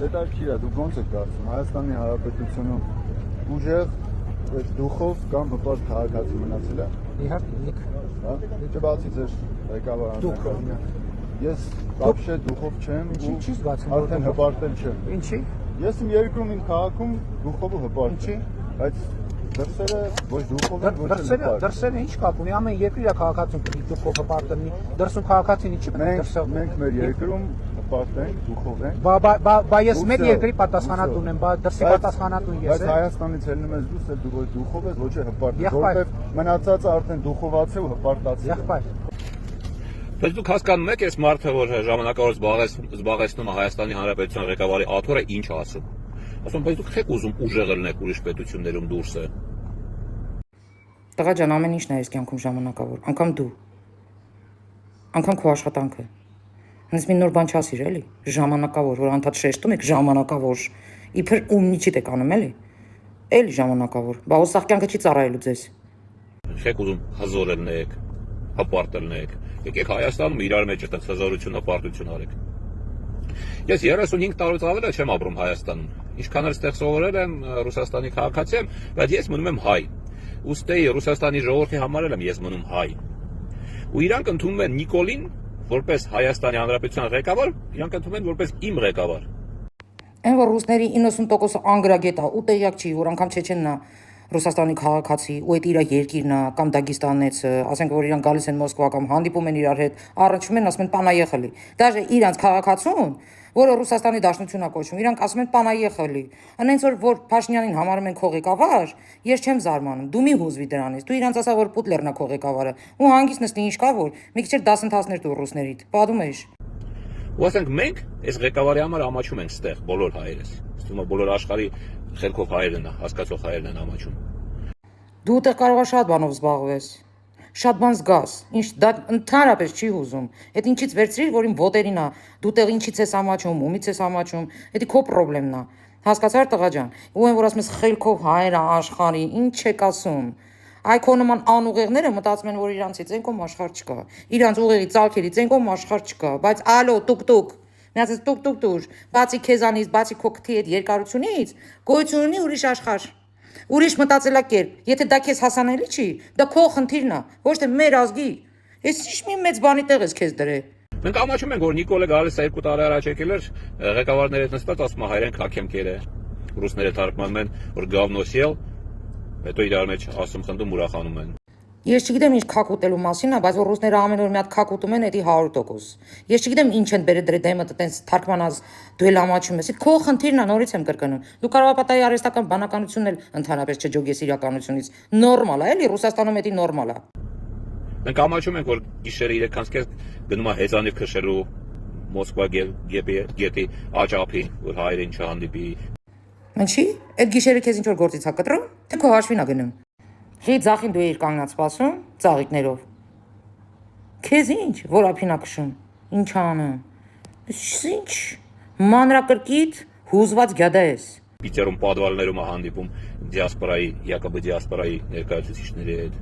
Հետաքրքիր է, դուք ոնց եք կարծում, Հայաստանի Հանրապետությունը ուժեղ դուխով կամ հպարտ քաղաքացի մնացել է։ Իհարկե, հա, բացի ձեր ղեկավարը։ Ես вообще դուխով չեմ ու արդեն հպարտել չեմ։ Ինչի՞։ Ես իմ երկրում իմ քաղաքում դուխով ու հպարտ չի, բայց դրսերը ոչ դուխով են, ոչ հպարտ։ Դրսերը ինչ կապ ունի, ամեն երկրի քաղաքացին պետք է դուխով հպարտ լինի, դրսում քաղաքացին ինչի պետք է դրսով։ Մենք մեր երկրում հպարտ ենք, դուխով ենք։ Բա ես մեր երկրի պատասխանատուն եմ, բա դրսի պատասխանատուն ես եմ։ Բայց Հայաստանից ելնում ես դուրս, դու ոչ դուխով ես, ոչ հպարտ, որովհետև մնացածը արդեն դուխովացել ու հպարտացել։ Եղբայր։ Բայց դուք հասկանում եք, այս մարդը, որ ժամանակավոր զբաղեցնում է Հայաստանի Հանրապետության ղեկավարի աթոռը, ինչ ասում։ Ասում, բայց դուք չեք ուզում ուժեղը լինեք ուրիշ պետություններում դուրսը։ Տղա ջան, ամեն ինչն է այս կյանքում ժամանակավոր, անգամ դու։ Անգամ քո աշխատանքը։ Հենց մի նոր բան չասիր, էլի, ժամանակավոր, որ անդադ շեշտում եք ժամանակավոր։ Իբր ումնիչիտ եք անում, էլի։ Էլի ժամանակավոր։ Բա ոսախ կյանքը չի ծառայելու ձեզ։ Չեք ուզում հզոր լինեք, հպարտ լինեք։ Եկեք Հայաստանում իրար մեջ այդպես հզորություն, հպարտություն արեք։ Ես 35 տարուց ավել չեմ ապրում Հայաստանում։ Ինչքան էլ ստեղ սովորել եմ, Ռուսաստանի քաղաքացի եմ, բայց ես մնում եմ հայ։ Ուստի Ռուսաստանի ժողովրդի համար եմ ես մնում հայ։ Ու իրանք ընդունում են Նիկոլին որպես Հայաստանի Հանրապետության ղեկավար, իրանք ընդունում են որպես իմ ղեկավար։ Այն որ ռուսների 90%-ը անգրագետ է ու տեղյակ չի, որ անգամ Չեչենն է Ռուսաստանի քաղաքացի ու այդ իր երկիրն է կամ Դագստանեցը, ասենք որ իրանք գալիս են Մոսկվա կամ հանդիպում են իրար հետ, առնչվում են, ասում են պանայեխլի։ Դաժե իրանք քաղաքացուն, որը Ռուսաստանի Դաշնությունն է կոչվում, իրանք ասում են պանայեխլի։ Անենց որ Փաշինյանին համարում են քո ղեկավար, ես չեմ զարմանում։ Դու մի հուզվի դրանից։ Դու իրանք ասա որ Պուտլերն է քո ղեկավարը։ Ու հանգիստ նստի ինչ կա որ մի քիչ դասընթացներ դու ռուսներիդ։ Պատում ես։ Ու ասենք մենք այս ղեկավարի համար ամաչում ենք ստեղ բոլոր հայերս։ Ստում է բոլոր աշխարհի խելքով հայերն է, հասկացող հայերն են ամաչում։ Դու ուտեղ կարող ես շատ բանով զբաղվես։ Շատ բան զգաս։ Ինչ դա ընդհանրապես չի հուզում։ Այդ ինչից վերցրիր, որ իմ ոտերին է։ Դու տեղ ինչից ես ամաչում, ումից ես ամաչում։ Դա քո խնդրեմն է։ Հասկացա՞ր տղա ջան։ Ու այն որ ասում ես խելքով հայեր աշխարհի, ինչ եք ասում։ Այ քո նման անուղեղները մտածում են, որ իրանցից ենկոմ աշխարհ չկա։ Իրանց ուղեղի ցալքերից ենկոմ աշխարհ չկա, բայց ալո տուկ-տուկ։ Միացած տուկ-տուկ, բացի քեզանից, բացի քո քթի այդ երկարությունից, գոյություն ունի ուրիշ աշխարհ։ Ուրիշ մտածելակերպ։ Եթե դա քեզ հասանելի չի, դա քո խնդիրն է, ոչ թե մեր ազգի։ Ես ինչ մի մեծ բանի տեղ ես քեզ դրե։ Մենք ամաչում ենք, որ Նիկոլը գալիս է 2 տարի առաջ եկել էր, ղեկավարների հետ նստած ասում է հայերեն քաքեմքերը։ Ռուսները թարգմանում են, որ գավնոսիել, հետո իրար մեջ ասում խնդում ուրախանում են։ Ես չգիտեմ ինչ քակ ուտելու մասին է, բայց որ ռուսները ամեն օր մի հատ քակ ուտում են, դա 100%։ Ես չգիտեմ ինչ են բերել դրե դեմը տենց թարգմանած դու էլ ամաչում ես։ Քո խնդիրն է, նորից եմ կրկնում։ Դու կարող ես պատահի արհեստական բանականությունն էլ ընդհանրապես չջոգես իրականությունից։ Նորմալ է, էլի Ռուսաստանում դա նորմալ է։ Մենք ամաչում ենք, որ գիշերը 3-ից կես գնում է հեծանիվ քշելու Մոսկվա գետի աճափին, որ հայերին չհանդիպի։ Ինչի՞։ Այդ գիշերը քեզ ինչ որ գործից է կտրում, թե քո հաշվին է գնում։ Ղի ձախին դու էիր կանգնած սպասում, ծաղիկներով։ Քեզ ինչ, որ ափին է քշում։ Ինչ անեմ։ Ինչ մանրակրկիտ հուզված գյադա ես։ Պիտերում падվալներում է հանդիպում դիասպորայի, Յակոբի դիասպորայի ներկայացուցիչների հետ։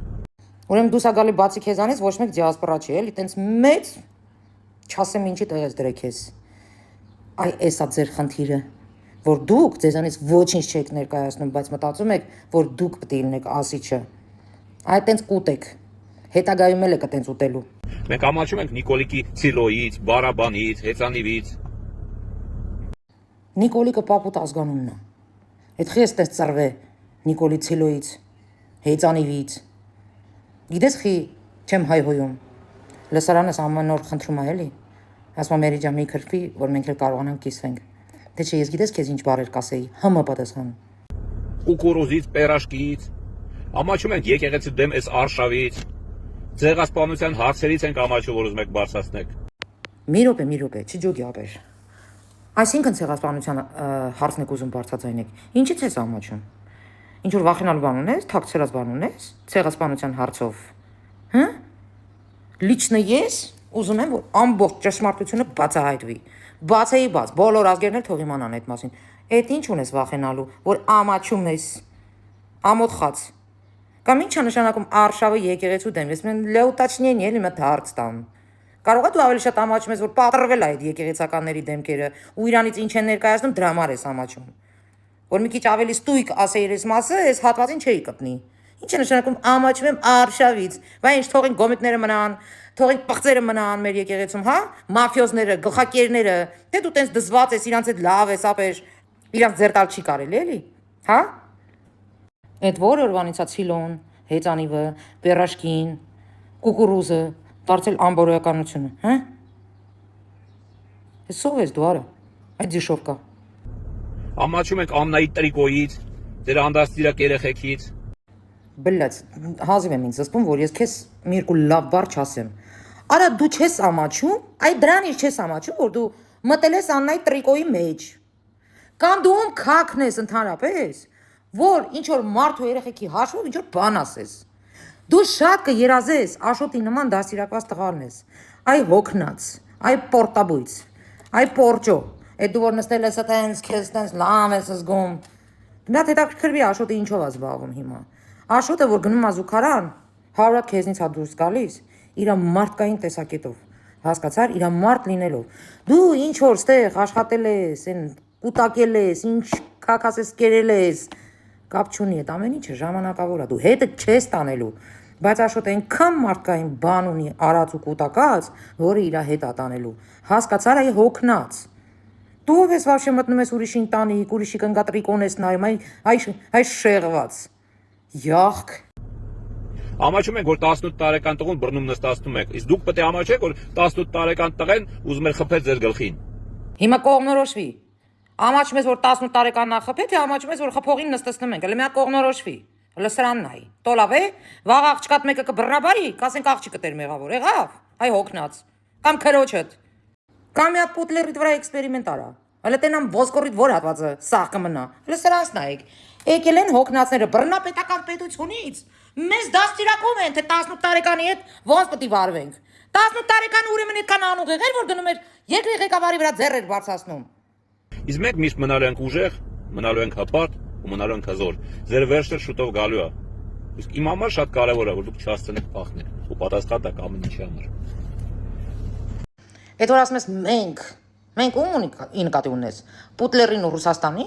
Ուրեմն դու սա գալի բացի քեզանից ոչ մեկ դիասպորա չի, էլի, տենց մեծ չասեմ ինչի տեղ ես դրեք ես։ Այ էսա ձեր խնդիրը, որ դուք ձեզանից ոչինչ չեք ներկայացնում, բայց մտածում եք, որ դուք պետք է լինեք ասիչը։ Այ տենց կուտեք։ Հետագայում էլ եք տենց ուտելու։ Մենք ամաչում ենք Նիկոլիկի Ցիլոյից, Բարաբանից, Հեծանիվից։ Նիկոլիկը պապուտ ազգանունն է։ Այդ խես տես ծրվե Նիկոլի Ցիլոյից, Հեծանիվից։ Գիտես խի չեմ հայհոյում։ Լսարանս ամեն օր խնդրում է էլի։ Ասում եմ Մերի ջան մի քրփի, որ մենք էլ կարողանանք կիսվենք։ Թե չէ ես գիտես քեզ ինչ բառեր կասեի, ՀՄ պատասխան։ Կուկուրուզից, պերաշկից։ Ամաչում ենք եկեղեցի դեմ այս արշավից։ Ցեղասպանության հարցերից ենք ամաչում, որ ուզում եք բարձրացնեք։ Մի րոպե, չջոգի ապեր։ Այսինքն ցեղասպանության հարցն եք ուզում բարձրացնեք։ Ինչի՞ց ես ամաչում։ Ինչ որ վախենալու բան ունես, թաքցրած բան ունես ցեղասպանության հարցով։ Հա՞։ Լիչնը ես ուզում եմ որ ամբողջ ճշմարտությունը բացահայտվի։ Բացեի բաց, բոլոր ազգերն էլ թող իմանան այդ մասին։ Այդ ինչ ունես վախենալու, որ ամաչում ես։ Ամոթխած։ Կամ ի՞նչ է նշանակում արշավը եկեղեցու դեմ։ Ես մեն լեուտաչնիեն էլի մտ հարց տամ։ Կարող է դու ավելի շատ ամաչում ես, որ պատրվել է այդ եկեղեցականների դեմքերը ու իրանից ինչ են ներկայացնում, դրա համար ես ամաչում։ Որ մի քիչ ավելի ստույգ ասեիր այս մասը, այս հատվածին չէի կպնի։ Ինչ է նշանակում ամաչում եմ արշավից։ Վայ ինչ թողին գոմիկները մնան, թողին պղծերը մնան մեր եկեղեցում, հա? Մաֆիոզները, գլխակերները, թե դու տենց դզված ես, իրանց հետ լավ ես, ապեր, իրանց ձեր տալ չի կարելի, էլի, հա? Այդ որ օրվանից է ցիլոն, հեծանիվը, պերաշկին, կուկուրուզը, դարձել ամբողջականությունը, հա? Էս ով ես դու արա, այդ դիշովկա։ Ամաչում ենք Ամնայի տրիկոյից, ձեր անդաստիրակ երեխեքից։ Բլած, հազիվ եմ ինձ զսպում, որ ես քեզ մի երկու լավ բառ չասեմ։ Արա դու չես ամաչում, այ դրանից չես ամաչում, որ դու մտել ես Աննայի տրիկոյի մեջ։ Կամ դու ում քաքն ես ընդհանրապես, որ ինչ որ մարդ ու երեխեքի հաշվով ինչ որ բան ասես։ Դու շատ կերազես, Աշոտի նման դաստիարակված տղան ես։ Այ հոգնած, այ պորտաբույց, այ պորճո։ Այդ դու որ նստել ես այտենց քեզ տենց լավ ես զգում։ Դա հետաքրքրվի Աշոտը ինչով է զբաղվում հիմա։ Աշոտը որ գնում է զուգարան, 100 հատ քեզնից հա դուրս գալիս, իր մարդկային տեսակետով, հասկացար, իր մարդ լինելով։ Դու ինչ որ ստեղ աշխատել ես, այն կուտակել ես, ինչ քաքաս ես կերել ես, կապ չունի, այդ ամեն ինչը ժամանակավոր է, դու հետը չես տանելու։ Բայց Աշոտը այնքան մարդկային բան ունի արած ու կուտակած, որը իր հետ է տանելու։ Հասկացար, այ հոգնած։ Դու ով ես վավշե մտնում ես ուրիշին տանիք, ուրիշի կնկատրիկոն ես նայում, այ շեղված։ Յախք։ Ամաչում ենք, որ 18 տարեկան տղուն բռնում նստացնում եք, իսկ դուք պետք է ամաչեք, որ 18 տարեկան տղեն ուզում էր խփել ձեր գլխին։ Հիմա կողմնորոշվի։ Ամաչում ես, որ 18 տարեկանն է խփել, թե ամաչում ես, որ խփողին նստեցնում ենք, հələ մի հատ կողմնորոշվի։ Հələ սրանն է։ Տոլավ է, վաղ աղջկատ մեկը կբռնաբարի, կասենք աղջիկը տեր մեղավոր, եղավ։ Այ հոգնած։ Կամ քրոջդ։ Կամ մի հատ պուտլերիդ վրա էքսպերիմենտ արա։ Հələ տենամ ոսկորիդ որ հատվածը սաղ կմնա։ Հələ սրանց նայեք։ Եկել են հոգնածները բռնապետական պետությունից։ Մեզ դաստիարակում են, թե 18 տարեկանի հետ ոնց պետք է վարվենք։ 18 տարեկան ուրեմն այդքան անուղ եղել, որ գնում էր երկրի ղեկավարի վրա ձեռեր բարձրացնում։ Իսկ մենք միշտ մնալու ենք ուժեղ, մնալու ենք հպարտ ու մնալու ենք հզոր։ Ձեր վերջը շուտով գալու է։ Իսկ իմ համար շատ կարևոր է, որ դուք չհասցնեք փախնել ու պատասխան տաք ամեն ինչի համար։ Այդ որ ասում ես մենք ում ունի նկատի ունես։ Պուտլերին ու Ռուսաստանի։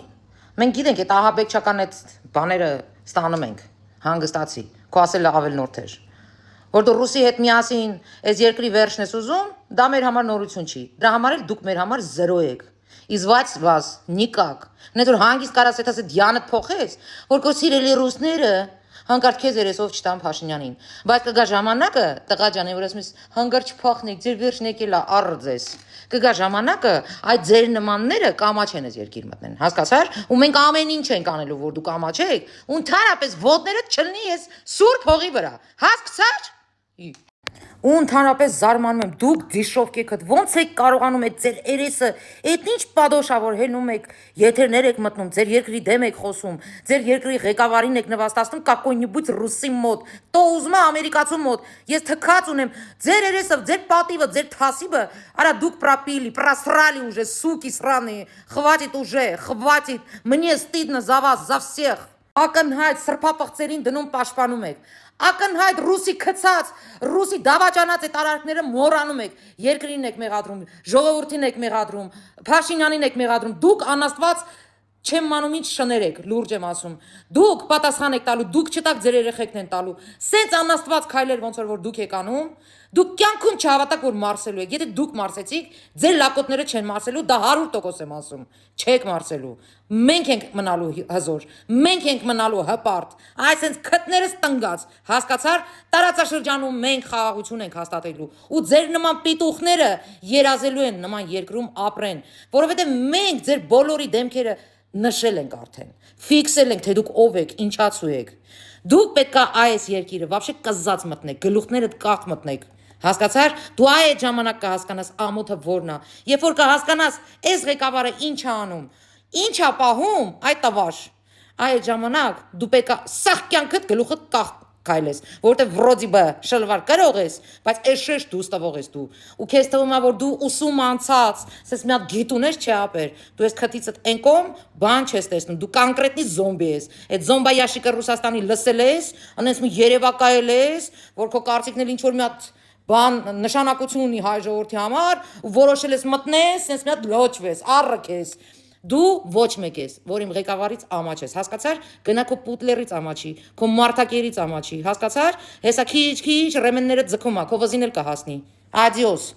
Մենք գիտենք այդ ահաբեկչական այդ բաները ստանում ենք, հանգստացի, քո ասելը ավելի նոր էր։ Որ դու Ռուսի հետ միասին այս երկրի վերջն ես ուզում, դա մեր համար նորություն չի։ Դրա համար էլ դուք մեր համար 0 եք։ Իզված վազ, նիկակ։ Նետ որ հանգիստ կարաս այդ ասել դյանդ փոխես, որ քո սիրելի ռուսները հանկարծ քեզ երեսով չտան Փաշինյանին։ Բայց կգա ժամանակը, տղա ջան, որ ասում ես հանգարց չփախնեք, ձեր վերջն եկել է առձես։ Կգա ժամանակը, այդ ձեր նմանները կամաչեն ես երկիր մտնեն, հասկացար։ Ու մենք ամեն ինչ ենք անելու, որ դուք ամաչեք, ու ընդհանրապես ոտները չլնի ես սուրբ հողի վրա, հասկացար։ Ու ընդհանրապես զարմանում եմ, դուք դիշովկեքդ ոնց եք կարողանում այդ ձեր երեսը, այդ ինչ պադոշա որ հելնում եք, եթերներ եք մտնում, ձեր երկրի դեմ եք խոսում, ձեր երկրի ղեկավարին եք նվաստացնում կակոյնիբույց ռուսի մոտ, տո ուզում է ամերիկացու մոտ, ես թքած ունեմ, ձեր երեսը, ձեր պատիվը, ձեր թասիբը, արա դուք пропили, просрали уже, суки сраные, хватит уже, хватит, мне стыдно за вас, за всех, ակնհայտ սրբապղծերին դնում պաշտպանում եք, ակնհայտ ռուսի քցած, ռուսի դավաճանած այդ արարքները մոռանում եք, երկրին եք մեղադրում, ժողովրդին եք մեղադրում, Փաշինյանին եք մեղադրում, դուք անաստված չեմ մանում ինչ շներ եք, լուրջ եմ ասում, դուք պատասխան եք տալու, դուք չտակ ձեր երեխեքն են տալու, սենց անաստված քայլեր ոնց որ դուք եք անում, դուք կյանքում չհավատաք որ մարսելու եք, եթե դուք մարսեցիք, ձեր լակոտները չեն մարսելու, դա 100% եմ ասում, չեք մարսելու, մենք ենք մնալու հզոր, մենք ենք մնալու հպարտ, այսենց քթներս տնգած, հասկացար, տարածաշրջանում մենք խաղաղություն ենք հաստատելու, ու ձեր նման պիտուխները երազելու են նման երկրում ապրեն, որովհետև մենք ձեր բոլորի դեմքերը նշել ենք արդեն, ֆիքսել ենք, թե դուք ով եք, ինչացու եք, դուք պետք է այս երկիրը վաբշե կզած մտնեք, գլուխներդ կախ մտնեք, հասկացար, դու այդ ժամանակ կհասկանաս ամոթը որն է, երբ որ կհասկանաս այս ղեկավարը ինչ է անում, ինչ է պահում, այդ տվաշ, այդ ժամանակ դու պետք է սաղ կյանքդ գլուխդ կախ քայլես, որովհետև վրոդի բը շլվար կրող ես, բայց էշեշ դու ստվող ես դու, ու քեզ թվում է որ դու ուսում անցած, սես մի հատ գիտ ունես չէ ապեր, դու ես քթիցդ ենկոմ, բան չես տեսնում, դու կոնկրետնի զոմբի ես, այդ զոմբայաշիկը Ռուսաստանի լսել ես, անես մի երևակայել ես, որ քո կարծիքն էլ ինչ որ մի հատ բան նշանակություն ունի հայ ժողովրդի համար, ու որոշել ես մտնես, sense մի հատ լոճվես, առրկես։ Դու ոչ մեկ ես, որ իմ ղեկավարից ամաչ ես, հասկացար, գնա քո պուտլերից ամաչի, քո մարտակերից ամաչի, հասկացար, հեսա քիչ ռեմենները ձգում ա, քո վզին էլ կհասնի, ադիոս։